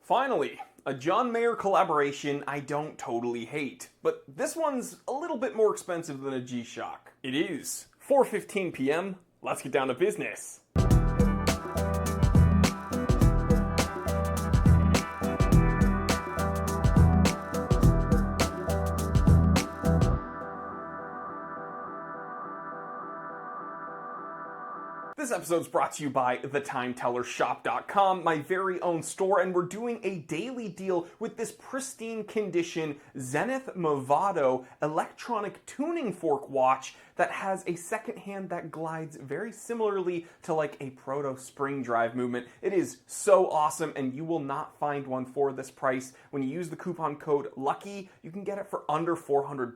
Finally, a John Mayer collaboration I don't totally hate, but this one's a little bit more expensive than a G-Shock. It is 4:15 p.m. Let's get down to business. This episode is brought to you by TheTimeTellerShop.com, my very own store, and we're doing a daily deal with this pristine condition Zenith Movado electronic tuning fork watch that has a second hand that glides very similarly to like a proto spring drive movement. It is so awesome, and you will not find one for this price. When you use the coupon code LUCKY, you can get it for under $400.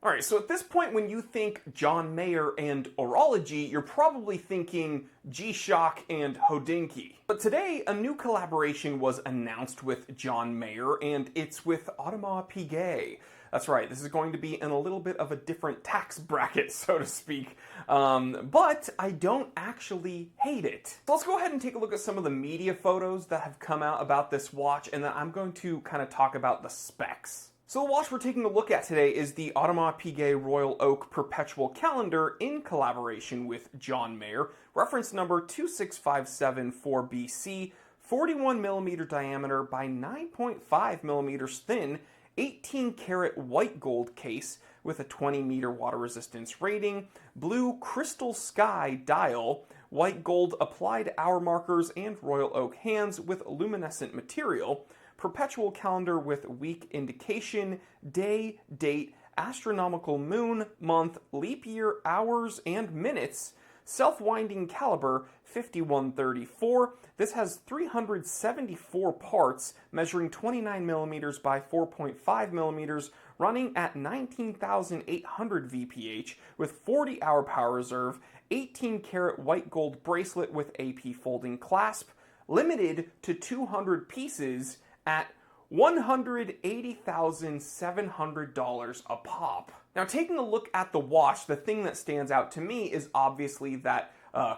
All right, so at this point, when you think John Mayer and Orology, you're probably thinking G-Shock and Hodinkee. But today, a new collaboration was announced with John Mayer, and it's with Audemars Piguet. That's right, this is going to be in a little bit of a different tax bracket, so to speak. But I don't actually hate it. So let's go ahead and take a look at some of the media photos that have come out about this watch, and then I'm going to kind of talk about the specs. So the watch we're taking a look at today is the Audemars Piguet Royal Oak Perpetual Calendar in collaboration with John Mayer, reference number 26574BC, 41mm diameter by 9.5mm thin, 18 karat white gold case with a 20-meter water resistance rating, blue crystal sky dial, white gold applied hour markers and royal oak hands with luminescent material, perpetual calendar with week indication, day, date, astronomical moon, month, leap year, hours, and minutes, self-winding caliber 5134. This has 374 parts, measuring 29mm by 4.5mm, running at 19,800 VPH with 40-hour power reserve, 18 karat white gold bracelet with AP folding clasp, limited to 200 pieces at $180,700 a pop. Now, taking a look at the watch, the thing that stands out to me is obviously that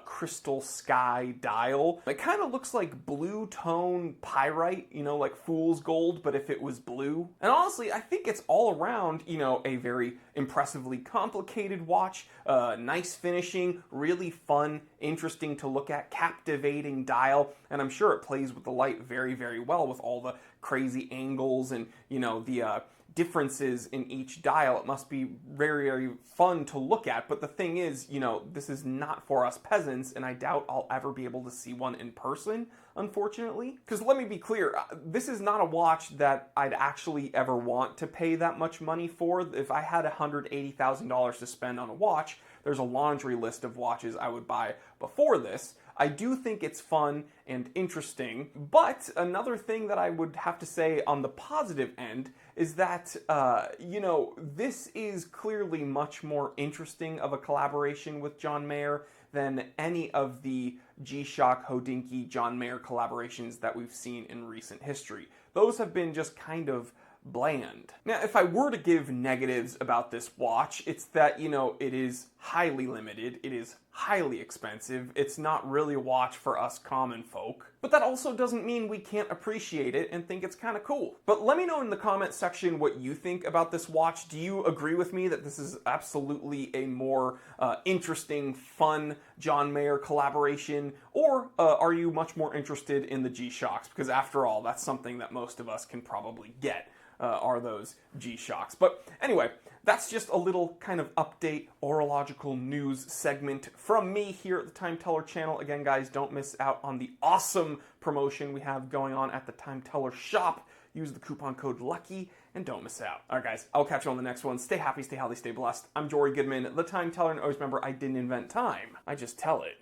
crystal sky dial. It kind of looks like blue tone pyrite, you know, like fool's gold, but if it was blue. And honestly, I think it's all around, you know, a very impressively complicated watch, nice finishing, really fun, interesting to look at, captivating dial, and I'm sure it plays with the light very, very well with all the crazy angles and, you know, the differences in each dial. It must be very, very fun to look at, but the thing is, you know, this is not for us peasants, and I doubt I'll ever be able to see one in person, unfortunately. Because let me be clear, this is not a watch that I'd actually ever want to pay that much money for. If I had $180,000 to spend on a watch, there's a laundry list of watches I would buy before this. I do think it's fun and interesting, but another thing that I would have to say on the positive end is that, you know, this is clearly much more interesting of a collaboration with John Mayer than any of the G-Shock, Hodinkee, John Mayer collaborations that we've seen in recent history. Those have been just kind of bland. Now, if I were to give negatives about this watch, it's that, you know, it is highly limited, it is highly expensive, it's not really a watch for us common folk, but that also doesn't mean we can't appreciate it and think it's kind of cool. But let me know in the comment section what you think about this watch. Do you agree with me that this is absolutely a more interesting, fun John Mayer collaboration, or are you much more interested in the G-Shocks? Because after all, that's something that most of us can probably get. Are those G-Shocks. But anyway, that's just a little kind of update, orological news segment from me here at the Time Teller channel. Again, guys, don't miss out on the awesome promotion we have going on at the Time Teller shop. Use the coupon code LUCKY and don't miss out. All right, guys, I'll catch you on the next one. Stay happy, stay healthy, stay blessed. I'm Jory Goodman, the Time Teller, and always remember, I didn't invent time. I just tell it.